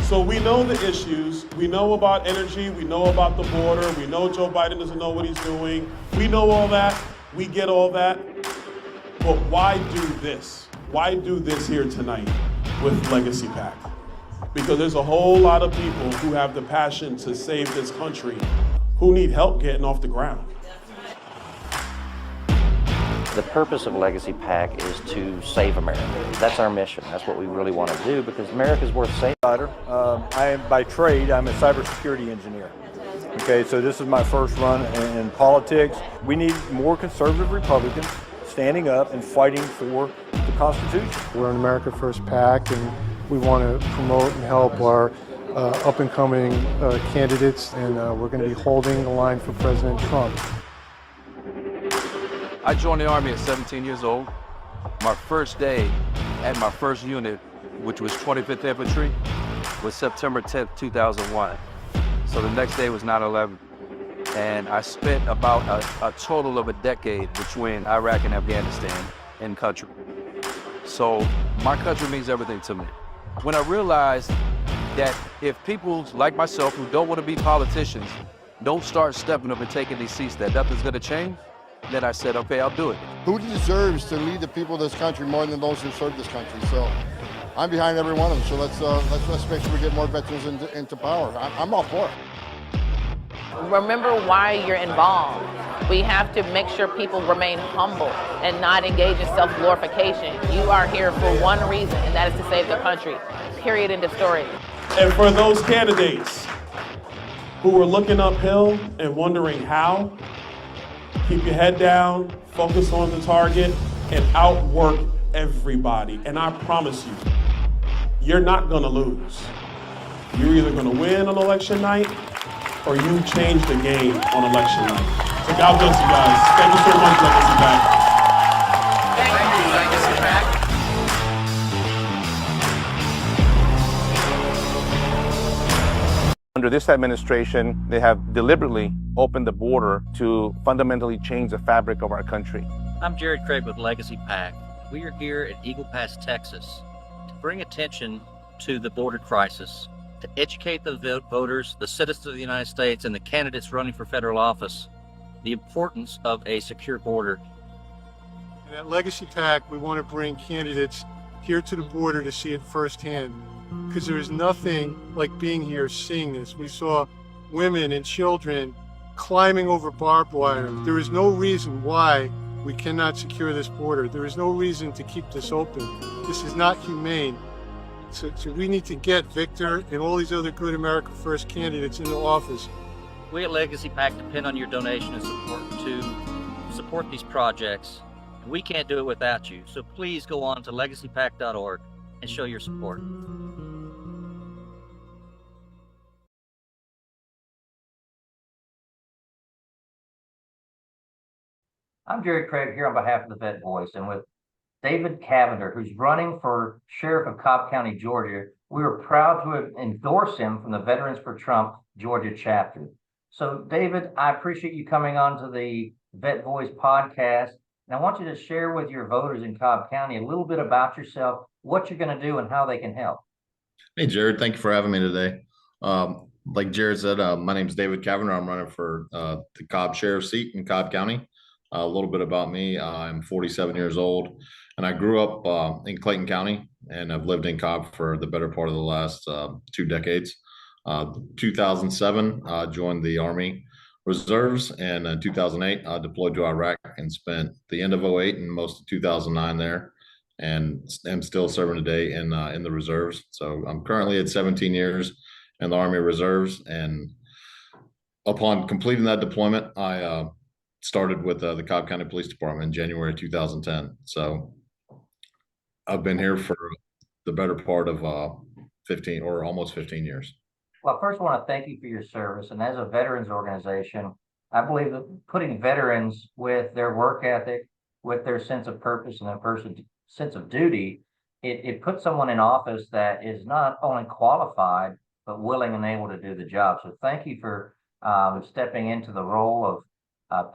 So we know the issues, we know about energy, we know about the border, we know Joe Biden doesn't know what he's doing. We know all that, we get all that. But why do this? Why do this here tonight with Legacy PAC? Because there's a whole lot of people who have the passion to save this country who need help getting off the ground. The purpose of Legacy PAC is to save America. That's our mission. That's what we really want to do because America's worth saving. I am by trade, I'm a cybersecurity engineer. Okay, so this is my first run in politics. We need more conservative Republicans standing up and fighting for the Constitution. We're an America First PAC, and we want to promote and help our up-and-coming candidates, and we're going to be holding the line for President Trump. I joined the Army at 17 years old. My first day at my first unit, which was 25th Infantry, was September 10th, 2001. So the next day was 9/11. And I spent about a total of a decade between Iraq and Afghanistan in country. So my country means everything to me. When I realized that if people like myself who don't want to be politicians don't start stepping up and taking these seats, that nothing's going to change, then I said, okay, I'll do it. Who deserves to lead the people of this country more than those who serve this country? So I'm behind every one of them. So let's make sure we get more veterans into power. I'm all for it. Remember why you're involved. We have to make sure people remain humble and not engage in self-glorification. You are here for one reason, and that is to save the country. Period. End of story. And for those candidates who are looking uphill and wondering how, keep your head down, focus on the target, and outwork everybody. And I promise you, you're not gonna lose. You're either gonna win on election night or you change the game on election night. So God bless you guys. Thank you so much, Legacy PAC. Thank you, Legacy PAC. Under this administration, they have deliberately opened the border to fundamentally change the fabric of our country. I'm Jared Craig with Legacy PAC. We are here at Eagle Pass, Texas, to bring attention to the border crisis, to educate the voters, the citizens of the United States, and the candidates running for federal office, the importance of a secure border. And at Legacy PAC, we want to bring candidates here to the border to see it firsthand, because there is nothing like being here, seeing this. We saw women and children climbing over barbed wire. There is no reason why we cannot secure this border. There is no reason to keep this open. This is not humane. So we need to get Victor and all these other good America First candidates into office. We at Legacy PAC depend on your donation and support to support these projects. And we can't do it without you. So please go on to legacypac.org and show your support. I'm Jared Craig here on behalf of the Vet Voice, and with David Cavender, who's running for Sheriff of Cobb County, Georgia. We are proud to endorse him from the Veterans for Trump Georgia chapter. So, David, I appreciate you coming on to the Vet Voice podcast, and I want you to share with your voters in Cobb County a little bit about yourself, what you're going to do, and how they can help. Hey, Jared, thank you for having me today. Like Jared said, my name is David Cavender. I'm running for the Cobb Sheriff seat in Cobb County. A little bit about me. I'm 47 years old, and I grew up in Clayton County, and I've lived in Cobb for the better part of the last 2 decades. 2007, joined the Army Reserves, and in 2008, deployed to Iraq and spent the end of 08 and most of 2009 there, and am still serving today in the Reserves. So I'm currently at 17 years in the Army Reserves, and upon completing that deployment, I started with the Cobb County Police Department in January 2010. So I've been here for the better part of 15 or almost 15 years. Well, first I want to thank you for your service. And as a veterans organization, I believe that putting veterans with their work ethic, with their sense of purpose and their sense of duty, it puts someone in office that is not only qualified, but willing and able to do the job. So thank you for stepping into the role of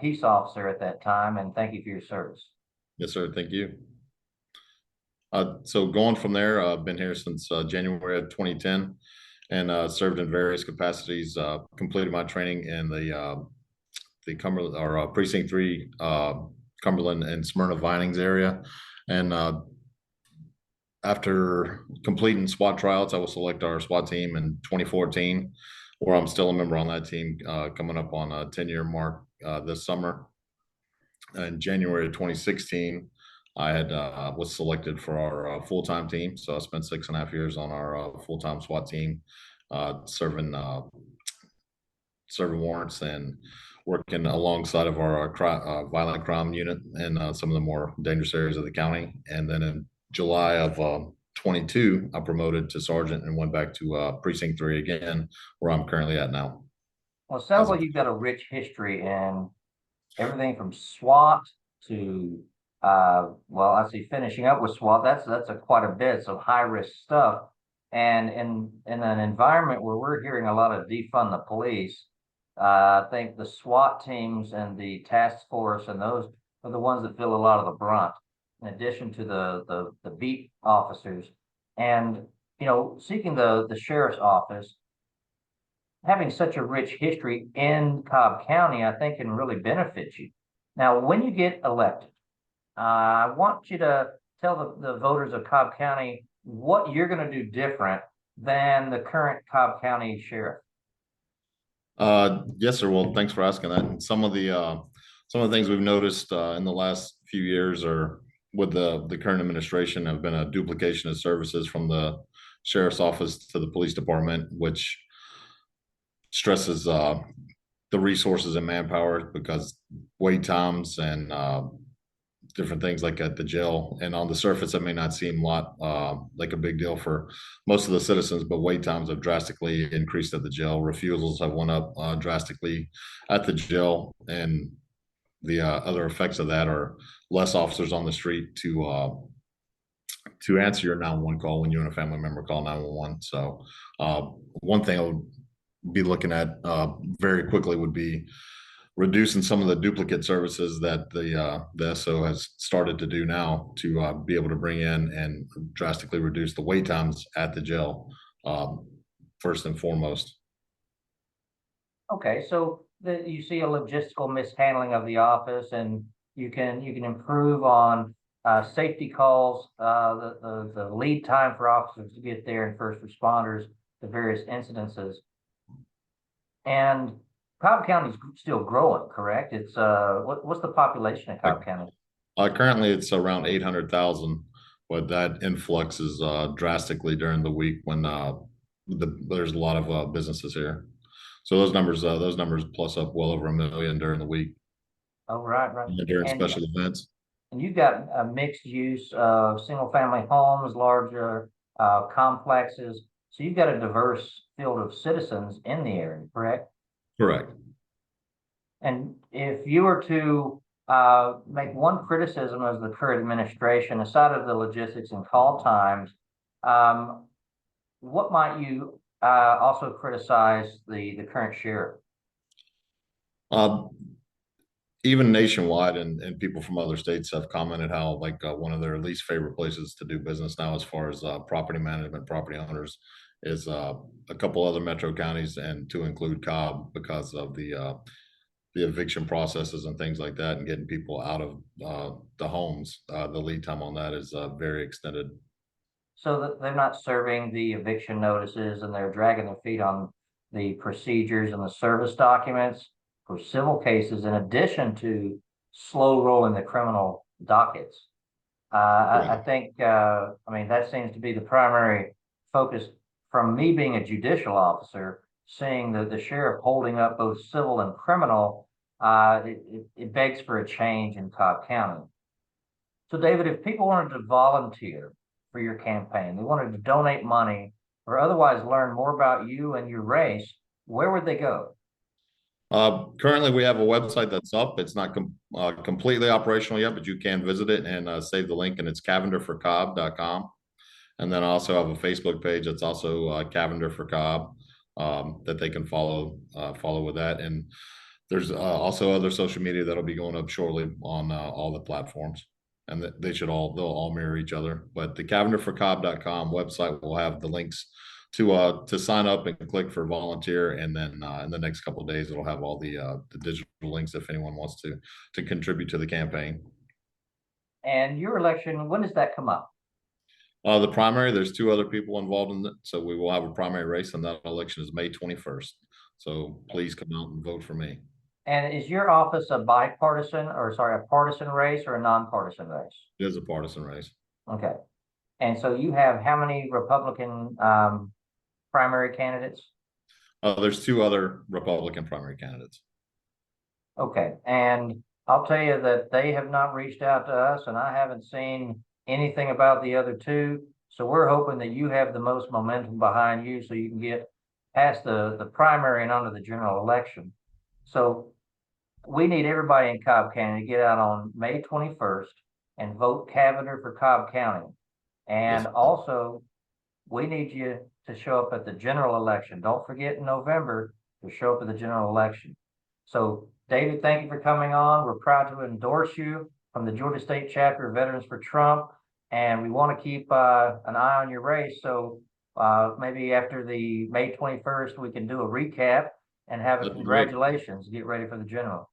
peace officer at that time, and thank you for your service. Yes, sir. Thank you. So going from there, I've been here since January of 2010, and served in various capacities. Completed my training in the Cumberland or Precinct 3, Cumberland and Smyrna Vinings area, and after completing SWAT tryouts, I was selected our SWAT team in 2014, where I'm still a member on that team, coming up on a 10-year mark this summer. In January of 2016, I had was selected for our full-time team. So I spent 6.5 years on our full-time SWAT team, serving warrants and working alongside of our violent crime unit in some of the more dangerous areas of the county. And then in July of 22, I promoted to sergeant and went back to Precinct 3 again, where I'm currently at now. Well, it sounds like you've got a rich history in everything from SWAT to, well, I see finishing up with SWAT. That's quite a bit, so high risk stuff. And in an environment where we're hearing a lot of defund the police, I think the SWAT teams and the task force and those are the ones that feel a lot of the brunt, in addition to the beat officers. And, you know, seeking the sheriff's office, having such a rich history in Cobb County, I think can really benefit you. Now, when you get elected, I want you to tell the voters of Cobb County what you're going to do different than the current Cobb County sheriff. Yes, sir. Well, thanks for asking that. And some of the things we've noticed in the last few years are with the current administration have been a duplication of services from the sheriff's office to the police department, which stresses the resources and manpower, because wait times and different things like at the jail, and on the surface it may not seem like a big deal for most of the citizens, but wait times have drastically increased at the jail. Refusals have went up drastically at the jail, and the other effects of that are less officers on the street to answer your 911 call when you and a family member call 911. So one thing I would be looking at very quickly would be reducing some of the duplicate services that the SO has started to do now, to be able to bring in and drastically reduce the wait times at the jail, first and foremost. Okay, so you see a logistical mishandling of the office, and you can improve on safety calls, the lead time for officers to get there, and first responders to various incidences. And Cobb County is still growing, correct? It's what's the population of Cobb County? Currently, it's around 800,000, but that influx is drastically during the week when there's a lot of businesses here. So those numbers plus up well over 1 million during the week. Oh, right. During special events. And you've got a mixed use of single family homes, larger complexes. So you've got a diverse field of citizens in the area, correct? Correct. And if you were to make one criticism of the current administration, aside of the logistics and call times, what might you also criticize the current sheriff? Even nationwide, and people from other states have commented how one of their least favorite places to do business now, as far as property management, property owners, is a couple other metro counties, and to include Cobb, because of the eviction processes and things like that, and getting people out of the homes. The lead time on that is very extended. So that they're not serving the eviction notices, and they're dragging their feet on the procedures and the service documents for civil cases, in addition to slow rolling the criminal dockets. I think, I mean, that seems to be the primary focus from me being a judicial officer, seeing the sheriff holding up both civil and criminal. It begs for a change in Cobb County. So David, if people wanted to volunteer for your campaign, they wanted to donate money or otherwise learn more about you and your race, where would they go? Currently, we have a website that's up. It's not completely operational yet, but you can visit it and save the link, and it's cavenderforcobb.com. And then I also have a Facebook page that's also Cavender for Cobb, that they can follow with that. And there's also other social media that'll be going up shortly on all the platforms, and they'll all mirror each other. But the cavenderforcobb.com website will have the links to sign up and click for volunteer, and then in the next couple of days it'll have all the digital links if anyone wants to contribute to the campaign. And your election, when does that come up? The primary, there's 2 other people involved in it, so we will have a primary race, and that election is May 21st. So please come out and vote for me. And is your office a partisan race or a nonpartisan race? It is a partisan race. Okay. And so you have how many Republican primary candidates? There's 2 other Republican primary candidates. Okay. And I'll tell you that they have not reached out to us, and I haven't seen anything about the other 2. So we're hoping that you have the most momentum behind you so you can get past the primary and onto the general election. So we need everybody in Cobb County to get out on May 21st and vote Cavender for Cobb County. And Yes. also, we need you to show up at the general election. Don't forget in November to show up at the general election. So, David, thank you for coming on. We're proud to endorse you from the Georgia State Chapter of Veterans for Trump. And we want to keep an eye on your race. So maybe after the May 21st, we can do a recap and have a That'd be great. congratulations. Get ready for the general.